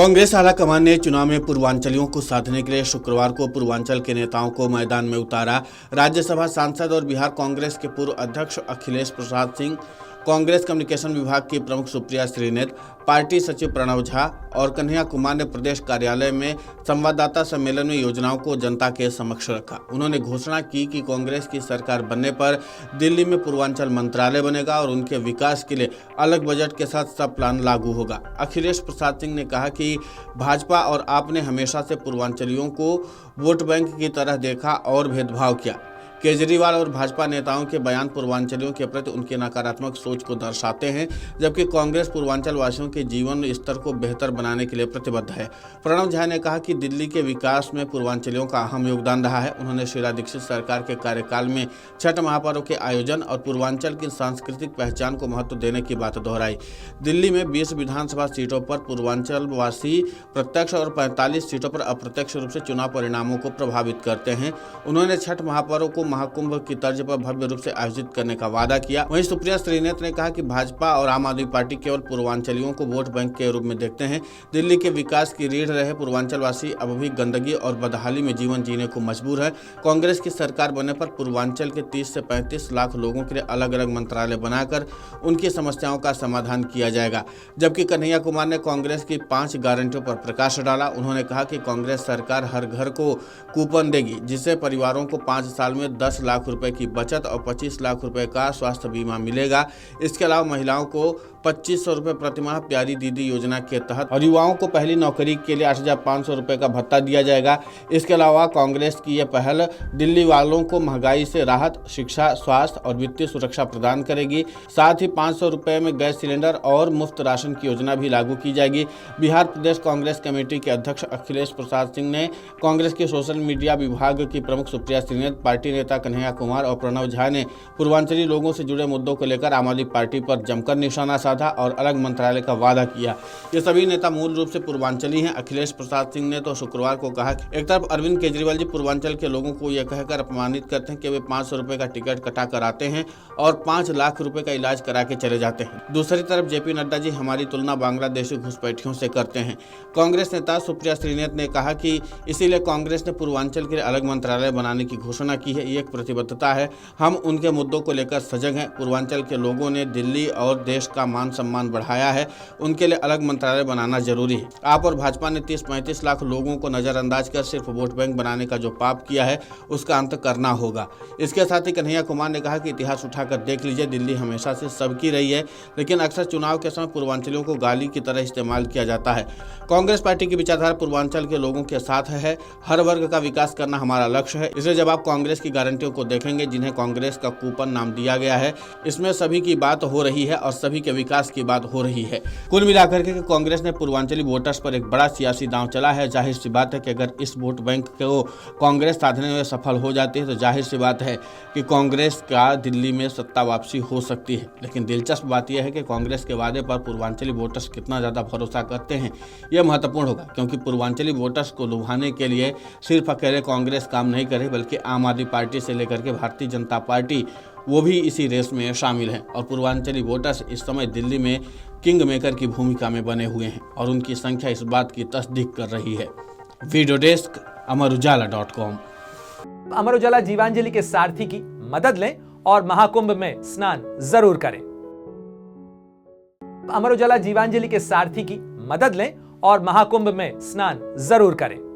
कांग्रेस आलाकमान ने चुनाव में पूर्वांचलियों को साधने के लिए शुक्रवार को पूर्वांचल के नेताओं को मैदान में उतारा। राज्यसभा सांसद और बिहार कांग्रेस के पूर्व अध्यक्ष अखिलेश प्रसाद सिंह, कांग्रेस कम्युनिकेशन विभाग की प्रमुख सुप्रिया श्रीनेत, पार्टी सचिव प्रणव झा और कन्हैया कुमार ने प्रदेश कार्यालय में संवाददाता सम्मेलन में योजनाओं को जनता के समक्ष रखा। उन्होंने घोषणा की कि कांग्रेस की सरकार बनने पर दिल्ली में पूर्वांचल मंत्रालय बनेगा और उनके विकास के लिए अलग बजट के साथ सब प्लान लागू होगा। अखिलेश प्रसाद सिंह ने कहा कि भाजपा और आप ने हमेशा से पूर्वांचलियों को वोट बैंक की तरह देखा और भेदभाव किया। केजरीवाल और भाजपा नेताओं के बयान पूर्वांचलियों के प्रति उनकी नकारात्मक सोच को दर्शाते हैं, जबकि कांग्रेस पूर्वांचल वासियों के जीवन स्तर को बेहतर बनाने के लिए प्रतिबद्ध है। प्रणव झा ने कहा कि दिल्ली के विकास में पूर्वांचलियों का अहम योगदान रहा है। उन्होंने शीला दीक्षित सरकार के कार्यकाल में छठ महापर्व के आयोजन और पूर्वांचल की सांस्कृतिक पहचान को महत्व देने की बात दोहराई। दिल्ली में 20 विधानसभा सीटों पर पूर्वांचल वासी प्रत्यक्ष और 45 सीटों पर अप्रत्यक्ष रूप से चुनाव परिणामों को प्रभावित करते हैं। उन्होंने छठ महापर्व को महाकुंभ की तर्ज पर भव्य रूप से आयोजित करने का वादा किया। वहीं सुप्रिया श्रीनेत ने कहा कि भाजपा और आम आदमी पार्टी केवल पूर्वांचलियों को वोट बैंक के रूप में देखते हैं। दिल्ली के विकास की रीढ़ रहे पूर्वांचलवासी अब भी गंदगी और बदहाली में जीवन जीने को मजबूर है। कांग्रेस की सरकार बनने पर पूर्वांचल के 30 से 35 लाख लोगों के लिए अलग अलग मंत्रालय बनाकर उनकी समस्याओं का समाधान किया जाएगा। जबकि कन्हैया कुमार ने कांग्रेस की 5 गारंटियों पर प्रकाश डाला। उन्होंने कहा कि कांग्रेस सरकार हर घर को कूपन देगी, जिससे परिवारों को 5 साल में 10 लाख रुपए की बचत और 25 लाख रुपए का स्वास्थ्य बीमा मिलेगा। इसके अलावा महिलाओं को 2500 रुपए प्रतिमाह प्यारी दीदी योजना के तहत और युवाओं को पहली नौकरी के लिए 8,500 रुपए का भत्ता दिया जाएगा। इसके अलावा कांग्रेस की यह पहल दिल्ली वालों को महंगाई से राहत, शिक्षा, स्वास्थ्य और वित्तीय सुरक्षा प्रदान करेगी। साथ ही 500 रुपए में गैस सिलेंडर और मुफ्त राशन की योजना भी लागू की जाएगी। बिहार प्रदेश कांग्रेस कमेटी के अध्यक्ष अखिलेश प्रसाद सिंह ने कांग्रेस के सोशल मीडिया विभाग की प्रमुख सुप्रिया श्रीनेत, पार्टी नेता कन्हैया कुमार और प्रणव झा ने पूर्वांचली लोगों से जुड़े मुद्दों को लेकर आम आदमी पार्टी पर जमकर निशाना साधा और अलग मंत्रालय का वादा किया। ये सभी नेता मूल रूप से पूर्वांचली हैं। अखिलेश प्रसाद सिंह ने तो शुक्रवार को कहा कि एक तरफ अरविंद केजरीवाल जी पूर्वांचल के लोगों को यह कहकर अपमानित करते हैं कि वे 500 रुपए का टिकट कटा कर आते हैं और 5 लाख रुपए का इलाज करा के चले जाते हैं। दूसरी तरफ जेपी नड्डा जी हमारी तुलना बांग्लादेशी घुसपैठियों से करते हैं। कांग्रेस नेता सुप्रिया श्रीनेत ने कहा कि इसीलिए कांग्रेस ने पूर्वांचल के लिए अलग मंत्रालय बनाने की घोषणा की है। ये एक प्रतिबद्धता है। हम उनके मुद्दों को लेकर सजग हैं। पूर्वांचल के लोगों ने दिल्ली और देश का मान सम्मान बढ़ाया है। उनके लिए अलग मंत्रालय बनाना जरूरी है। आप और भाजपा ने 30-35 लाख लोगों को नजरअंदाज कर सिर्फ वोट बैंक बनाने का जो पाप किया है उसका अंत करना होगा। इसके साथ ही कन्हैया कुमार ने कहा कि इतिहास उठाकर देख लीजिए, दिल्ली हमेशा से सबकी रही है, लेकिन अक्सर चुनाव के समय पूर्वांचलियों को गाली की तरह इस्तेमाल किया जाता है। कांग्रेस पार्टी की विचारधारा पूर्वांचल के लोगों के साथ है। हर वर्ग का विकास करना हमारा लक्ष्य है। इसलिए जब आप कांग्रेस की गारंटियों को देखेंगे, जिन्हें कांग्रेस का कूपन नाम दिया गया है, इसमें सभी की बात हो रही है और सभी के विकास की बात हो रही है। कुल मिलाकर के कांग्रेस ने पूर्वांचली वोटर्स पर एक बड़ा सियासी दांव चला है। जाहिर सी बात है कि अगर इस वोट बैंक को कांग्रेस साधने में सफल हो जाती है तो जाहिर सी बात है कि कांग्रेस का दिल्ली में सत्ता वापसी हो सकती है। लेकिन दिलचस्प बात यह है कि कांग्रेस के वादे पर पूर्वांचली वोटर्स कितना ज्यादा भरोसा करते हैं, यह महत्वपूर्ण होगा, क्योंकि पूर्वांचली वोटर्स को लुभाने के लिए सिर्फ अकेले कांग्रेस काम नहीं करे, बल्कि आम आदमी पार्टी से लेकर के भारतीय जनता पार्टी वो भी इसी रेस में शामिल हैं। और पूर्वांचली वोटर्स इस समय दिल्ली में किंग मेकर की भूमिका में बने हुए हैं और उनकी संख्या इस बात की तस्दीक कर रही है। Video desk amarujala.com। Amar Ujala Jeevanjali के सारथी की मदद लें और महाकुंभ में स्नान जरूर करें। अमर उजाला जीवांजलि के सारथी की मदद लें और महाकुंभ में स्नान जरूर करें।